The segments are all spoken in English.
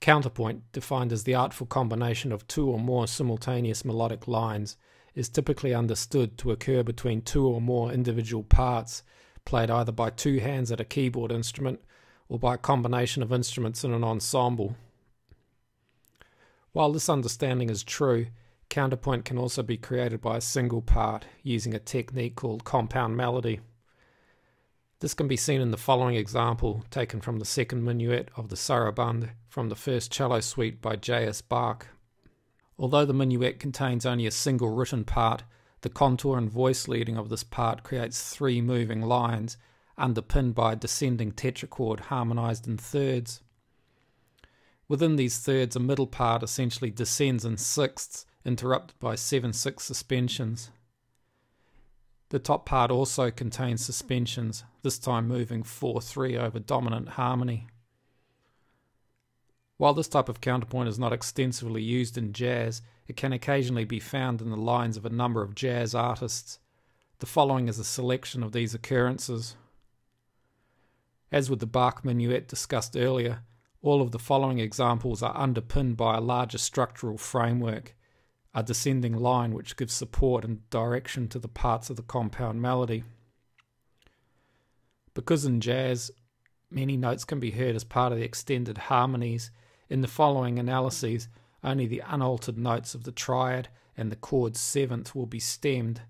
Counterpoint, defined as the artful combination of two or more simultaneous melodic lines, is typically understood to occur between two or more individual parts, played either by two hands at a keyboard instrument or by a combination of instruments in an ensemble. While this understanding is true, counterpoint can also be created by a single part using a technique called compound melody. This can be seen in the following example, taken from the second minuet of the Sarabande from the first cello suite by J.S. Bach. Although the minuet contains only a single written part, the contour and voice leading of this part creates three moving lines, underpinned by a descending tetrachord harmonized in thirds. Within these thirds, a middle part essentially descends in sixths, interrupted by 7/6 suspensions. The top part also contains suspensions, this time moving 4/3 over dominant harmony. While this type of counterpoint is not extensively used in jazz, it can occasionally be found in the lines of a number of jazz artists. The following is a selection of these occurrences. As with the Bach minuet discussed earlier, all of the following examples are underpinned by a larger structural framework, a descending line which gives support and direction to the parts of the compound melody. Because in jazz, many notes can be heard as part of the extended harmonies, in the following analyses, only the unaltered notes of the triad and the chord seventh will be stemmed.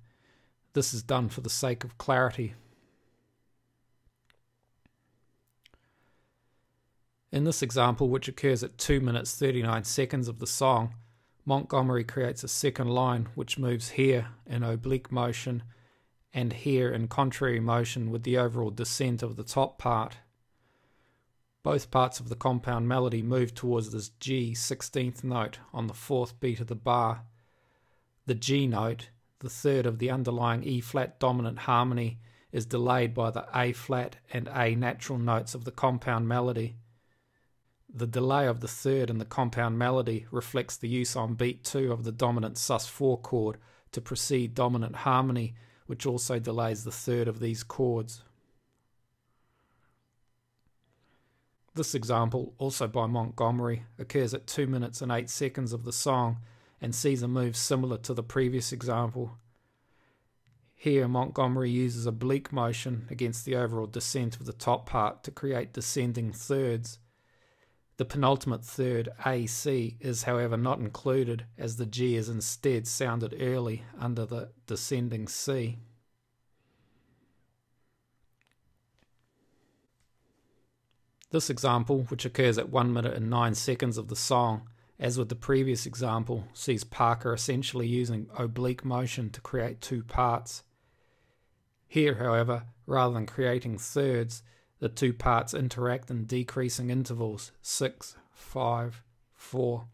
This is done for the sake of clarity. In this example, which occurs at 2 minutes 39 seconds of the song, Montgomery creates a second line which moves here in oblique motion and here in contrary motion with the overall descent of the top part. Both parts of the compound melody move towards this G 16th note on the fourth beat of the bar. The G note, the third of the underlying E-flat dominant harmony, is delayed by the A-flat and A natural notes of the compound melody. The delay of the third in the compound melody reflects the use on beat 2 of the dominant sus4 chord to precede dominant harmony, which also delays the third of these chords. This example, also by Montgomery, occurs at 2 minutes and 8 seconds of the song and sees a move similar to the previous example. Here, Montgomery uses oblique motion against the overall descent of the top part to create descending thirds. The penultimate third, AC, is however not included, as the G is instead sounded early under the descending C. This example, which occurs at 1 minute and 9 seconds of the song, as with the previous example, sees Parker essentially using oblique motion to create two parts. Here, however, rather than creating thirds, the two parts interact in decreasing intervals, 6, 5, 4.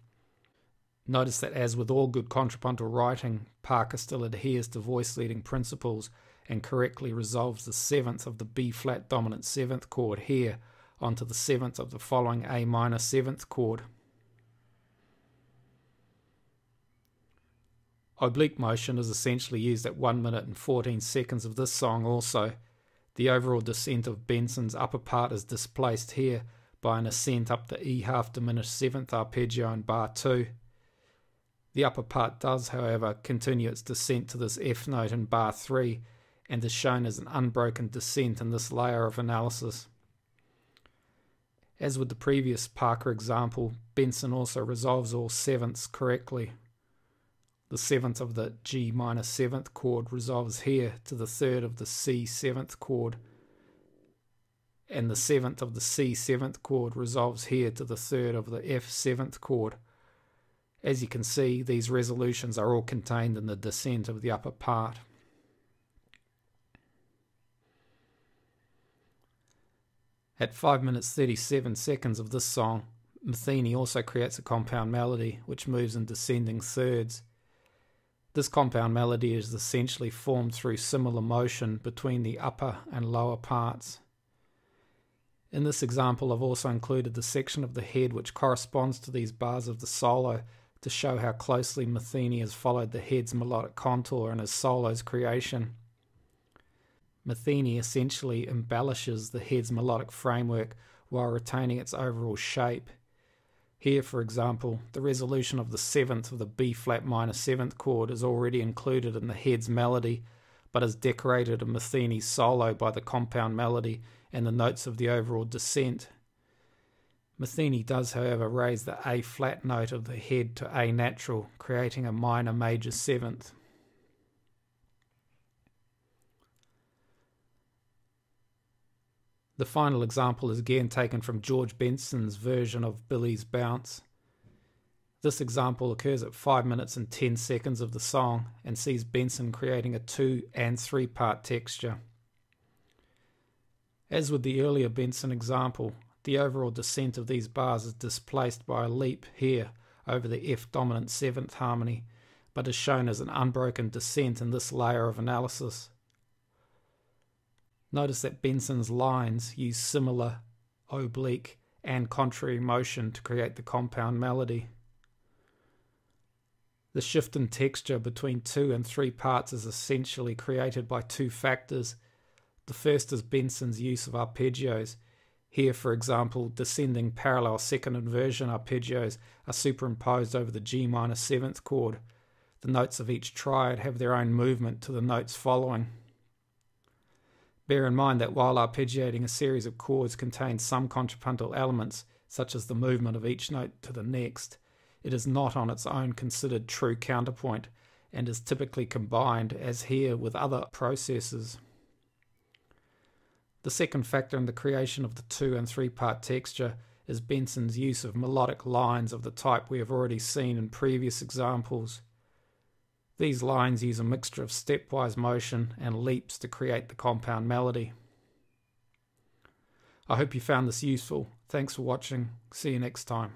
Notice that as with all good contrapuntal writing, Parker still adheres to voice-leading principles and correctly resolves the seventh of the B-flat dominant seventh chord here onto the seventh of the following A minor seventh chord. Oblique motion is essentially used at 1 minute and 14 seconds of this song also. The overall descent of Benson's upper part is displaced here by an ascent up the E half diminished seventh arpeggio in bar 2. The upper part does, however, continue its descent to this F note in bar 3 and is shown as an unbroken descent in this layer of analysis. As with the previous Parker example, Benson also resolves all sevenths correctly. The seventh of the G minor seventh chord resolves here to the third of the C seventh chord, and the seventh of the C seventh chord resolves here to the third of the F seventh chord. As you can see, these resolutions are all contained in the descent of the upper part. At 5 minutes 37 seconds of this song, Metheny also creates a compound melody which moves in descending thirds. This compound melody is essentially formed through similar motion between the upper and lower parts. In this example, I've also included the section of the head which corresponds to these bars of the solo to show how closely Metheny has followed the head's melodic contour in his solo's creation. Metheny essentially embellishes the head's melodic framework while retaining its overall shape. Here, for example, the resolution of the 7th of the B flat minor 7th chord is already included in the head's melody, but is decorated in Metheny's solo by the compound melody and the notes of the overall descent. Metheny does, however, raise the A flat note of the head to A natural, creating a minor major 7th. The final example is again taken from George Benson's version of Billy's Bounce. This example occurs at 5 minutes and 10 seconds of the song and sees Benson creating a 2 and 3 part texture. As with the earlier Benson example, the overall descent of these bars is displaced by a leap here over the F dominant 7th harmony, but is shown as an unbroken descent in this layer of analysis. Notice that Benson's lines use similar, oblique, and contrary motion to create the compound melody. The shift in texture between 2 and 3 parts is essentially created by two factors. The first is Benson's use of arpeggios. Here, for example, descending parallel second inversion arpeggios are superimposed over the G minor 7th chord. The notes of each triad have their own movement to the notes following. Bear in mind that while arpeggiating a series of chords contains some contrapuntal elements, such as the movement of each note to the next, it is not on its own considered true counterpoint, and is typically combined, as here, with other processes. The second factor in the creation of the 2 and 3 part texture is Benson's use of melodic lines of the type we have already seen in previous examples. These lines use a mixture of stepwise motion and leaps to create the compound melody. I hope you found this useful. Thanks for watching. See you next time.